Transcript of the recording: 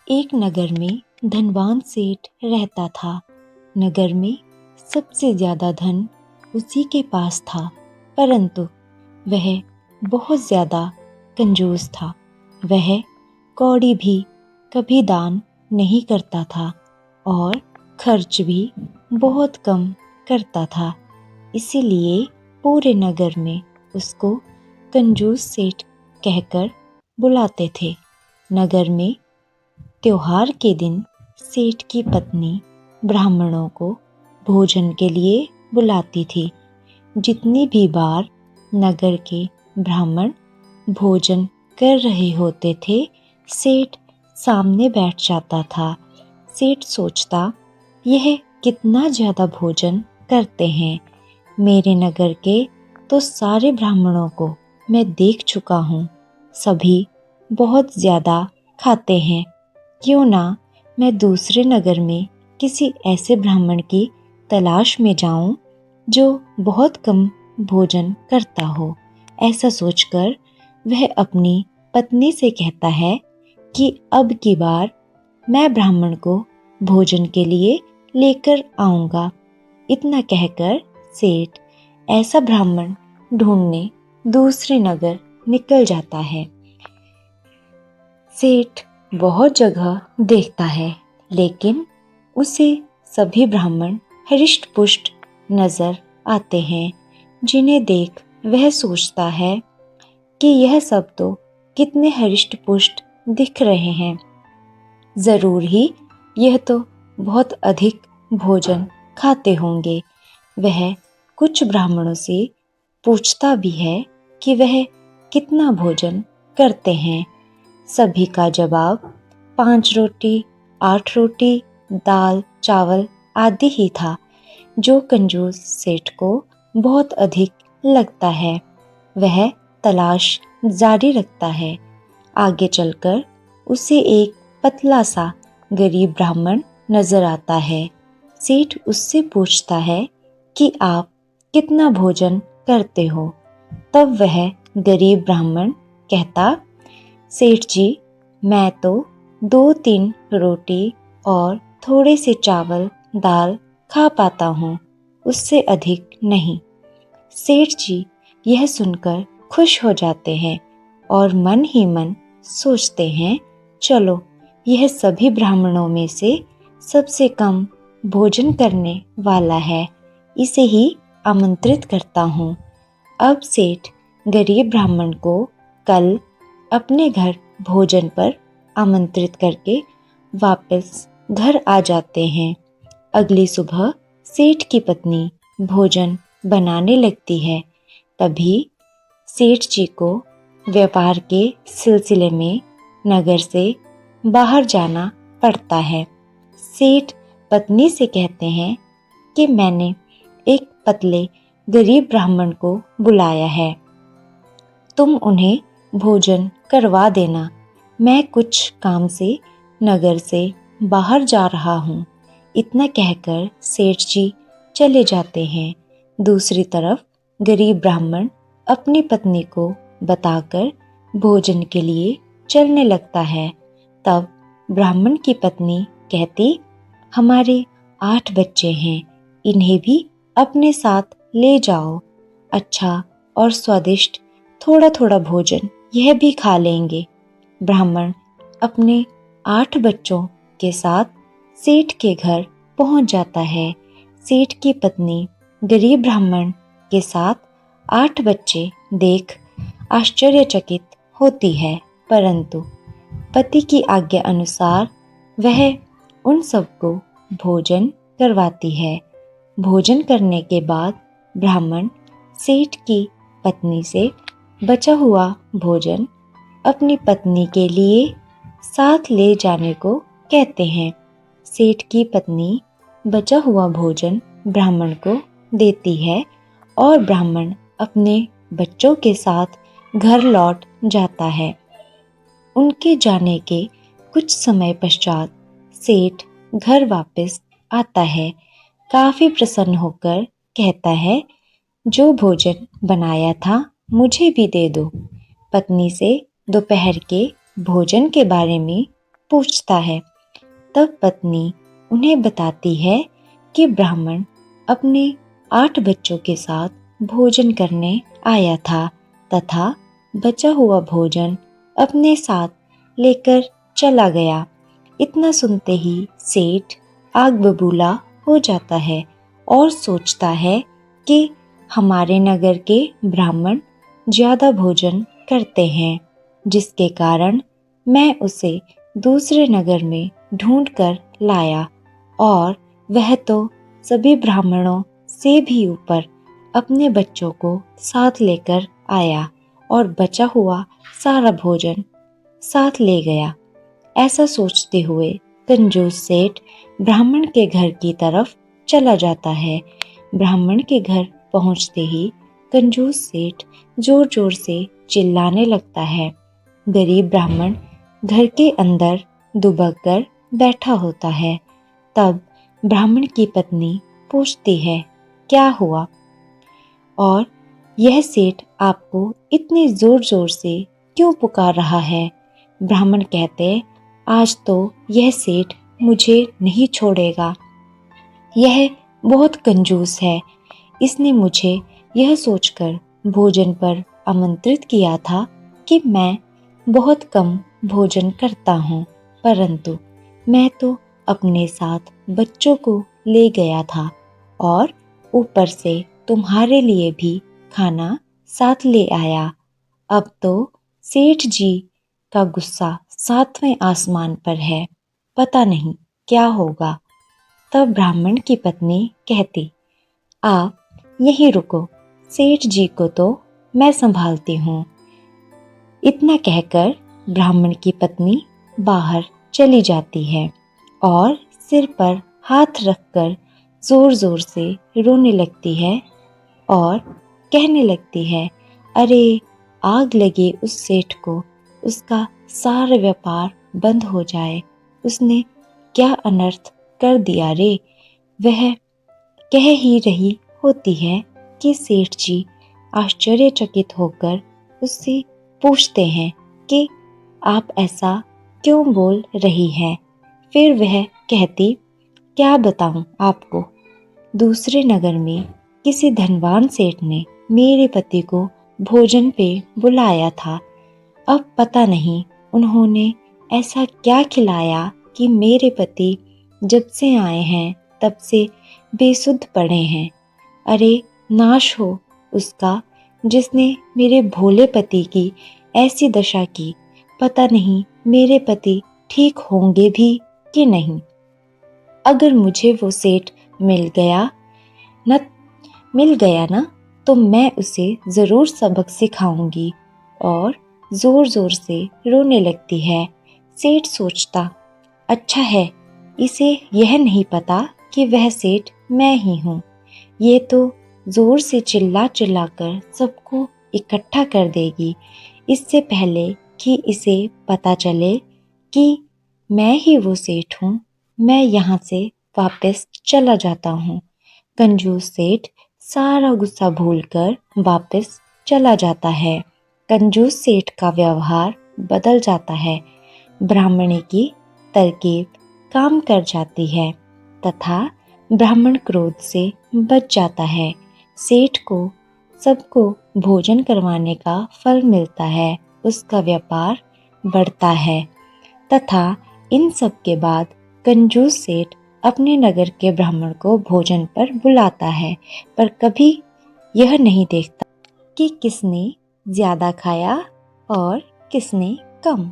एक नगर में धनवान सेठ रहता था। नगर में सबसे ज्यादा धन उसी के पास था, परंतु वह बहुत ज्यादा कंजूस था। वह कौड़ी भी कभी दान नहीं करता था और खर्च भी बहुत कम करता था। इसीलिए पूरे नगर में उसको कंजूस सेठ कहकर बुलाते थे। नगर में त्योहार के दिन सेठ की पत्नी ब्राह्मणों को भोजन के लिए बुलाती थी। जितनी भी बार नगर के ब्राह्मण भोजन कर रहे होते थे, सेठ सामने बैठ जाता था। सेठ सोचता, यह कितना ज्यादा भोजन करते हैं। मेरे नगर के तो सारे ब्राह्मणों को मैं देख चुका हूँ, सभी बहुत ज्यादा खाते हैं। क्यों ना मैं दूसरे नगर में किसी ऐसे ब्राह्मण की तलाश में जाऊं जो बहुत कम भोजन करता हो। ऐसा सोचकर वह अपनी पत्नी से कहता है कि अब की बार मैं ब्राह्मण को भोजन के लिए लेकर आऊंगा। इतना कहकर सेठ ऐसा ब्राह्मण ढूंढने दूसरे नगर निकल जाता है। सेठ बहुत जगह देखता है, लेकिन उसे सभी ब्राह्मण हृष्ट पुष्ट नजर आते हैं, जिन्हें देख वह सोचता है कि यह सब तो कितने हृष्ट पुष्ट दिख रहे हैं। जरूर ही यह तो बहुत अधिक भोजन खाते होंगे। वह कुछ ब्राह्मणों से पूछता भी है कि वह कितना भोजन करते हैं। सभी का जवाब 5 रोटी, 8 रोटी, दाल चावल आदि ही था, जो कंजूस सेठ को बहुत अधिक लगता है। वह तलाश जारी रखता है। आगे चलकर उसे एक पतला सा गरीब ब्राह्मण नजर आता है। सेठ उससे पूछता है कि आप कितना भोजन करते हो। तब वह गरीब ब्राह्मण कहता, सेठ जी, मैं तो 2-3 रोटी और थोड़े से चावल दाल खा पाता हूँ, उससे अधिक नहीं। सेठ जी यह सुनकर खुश हो जाते हैं और मन ही मन सोचते हैं, चलो यह सभी ब्राह्मणों में से सबसे कम भोजन करने वाला है, इसे ही आमंत्रित करता हूँ। अब सेठ गरीब ब्राह्मण को कल अपने घर भोजन पर आमंत्रित करके वापस घर आ जाते हैं। अगली सुबह सेठ की पत्नी भोजन बनाने लगती है। तभी सेठ जी को व्यापार के सिलसिले में नगर से बाहर जाना पड़ता है। सेठ पत्नी से कहते हैं कि मैंने एक पतले गरीब ब्राह्मण को बुलाया है, तुम उन्हें भोजन करवा देना। मैं कुछ काम से नगर से बाहर जा रहा हूँ। इतना कहकर सेठ जी चले जाते हैं। दूसरी तरफ गरीब ब्राह्मण अपनी पत्नी को बताकर भोजन के लिए चलने लगता है। तब ब्राह्मण की पत्नी कहती, हमारे 8 बच्चे हैं, इन्हें भी अपने साथ ले जाओ। अच्छा और स्वादिष्ट थोड़ा थोड़ा भोजन यह भी खा लेंगे। ब्राह्मण अपने 8 बच्चों के साथ सेठ के घर पहुंच जाता है। सेठ की पत्नी गरीब ब्राह्मण के साथ 8 बच्चे देख आश्चर्यचकित होती है, परंतु पति की आज्ञा अनुसार वह उन सबको भोजन करवाती है। भोजन करने के बाद ब्राह्मण सेठ की पत्नी से बचा हुआ भोजन अपनी पत्नी के लिए साथ ले जाने को कहते हैं। सेठ की पत्नी बचा हुआ भोजन ब्राह्मण को देती है और ब्राह्मण अपने बच्चों के साथ घर लौट जाता है। उनके जाने के कुछ समय पश्चात सेठ घर वापस आता है। काफी प्रसन्न होकर कहता है, जो भोजन बनाया था मुझे भी दे दो। पत्नी से दोपहर के भोजन के बारे में पूछता है। तब पत्नी उन्हें बताती है कि ब्राह्मण अपने 8 बच्चों के साथ भोजन करने आया था तथा बचा हुआ भोजन अपने साथ लेकर चला गया। इतना सुनते ही सेठ आग बबूला हो जाता है और सोचता है कि हमारे नगर के ब्राह्मण ज़्यादा भोजन करते हैं, जिसके कारण मैं उसे दूसरे नगर में ढूंढ कर लाया और वह तो सभी ब्राह्मणों से भी ऊपर अपने बच्चों को साथ लेकर आया और बचा हुआ सारा भोजन साथ ले गया। ऐसा सोचते हुए कंजूस सेठ ब्राह्मण के घर की तरफ चला जाता है। ब्राह्मण के घर पहुंचते ही कंजूस सेठ जोर जोर से चिल्लाने लगता है। गरीब ब्राह्मण घर के अंदर दुबक कर बैठा होता है। तब ब्राह्मण की पत्नी पूछती है, क्या हुआ और यह सेठ आपको इतने जोर जोर से क्यों पुकार रहा है? ब्राह्मण कहते, आज तो यह सेठ मुझे नहीं छोड़ेगा। यह बहुत कंजूस है। इसने मुझे यह सोचकर भोजन पर आमंत्रित किया था कि मैं बहुत कम भोजन करता हूँ, परंतु मैं तो अपने साथ बच्चों को ले गया था और ऊपर से तुम्हारे लिए भी खाना साथ ले आया। अब तो सेठ जी का गुस्सा 7वें आसमान पर है, पता नहीं क्या होगा। तब ब्राह्मण की पत्नी कहती, आप यहीं रुको, सेठ जी को तो मैं संभालती हूँ। इतना कहकर ब्राह्मण की पत्नी बाहर चली जाती है और सिर पर हाथ रखकर जोर जोर से रोने लगती है और कहने लगती है, अरे आग लगे उस सेठ को, उसका सारा व्यापार बंद हो जाए। उसने क्या अनर्थ कर दिया रे। वह कह ही रही होती है कि सेठ जी आश्चर्यचकित होकर उससे पूछते हैं कि आप ऐसा क्यों बोल रही हैं। फिर वह कहती, क्या बताऊं आपको, दूसरे नगर में किसी धनवान सेठ ने मेरे पति को भोजन पे बुलाया था। अब पता नहीं उन्होंने ऐसा क्या खिलाया कि मेरे पति जब से आए हैं तब से बेसुध पड़े हैं। अरे नाश हो उसका जिसने मेरे भोले पति की ऐसी दशा की। पता नहीं मेरे पति ठीक होंगे भी कि नहीं। अगर मुझे वो सेठ मिल गया ना तो मैं उसे ज़रूर सबक सिखाऊंगी। और ज़ोर ज़ोर से रोने लगती है। सेठ सोचता, अच्छा है, इसे यह नहीं पता कि वह सेठ मैं ही हूँ। ये तो ज़ोर से चिल्ला चिल्ला कर सबको इकट्ठा कर देगी। इससे पहले कि इसे पता चले कि मैं ही वो सेठ हूँ, मैं यहाँ से वापस चला जाता हूँ। कंजूस सेठ सारा गुस्सा भूलकर वापस चला जाता है। कंजूस सेठ का व्यवहार बदल जाता है। ब्राह्मणी की तरकीब काम कर जाती है तथा ब्राह्मण क्रोध से बच जाता है। सेठ को सबको भोजन करवाने का फल मिलता है, उसका व्यापार बढ़ता है तथा इन सब के बाद कंजूस सेठ अपने नगर के ब्राह्मण को भोजन पर बुलाता है, पर कभी यह नहीं देखता कि किसने ज़्यादा खाया और किसने कम।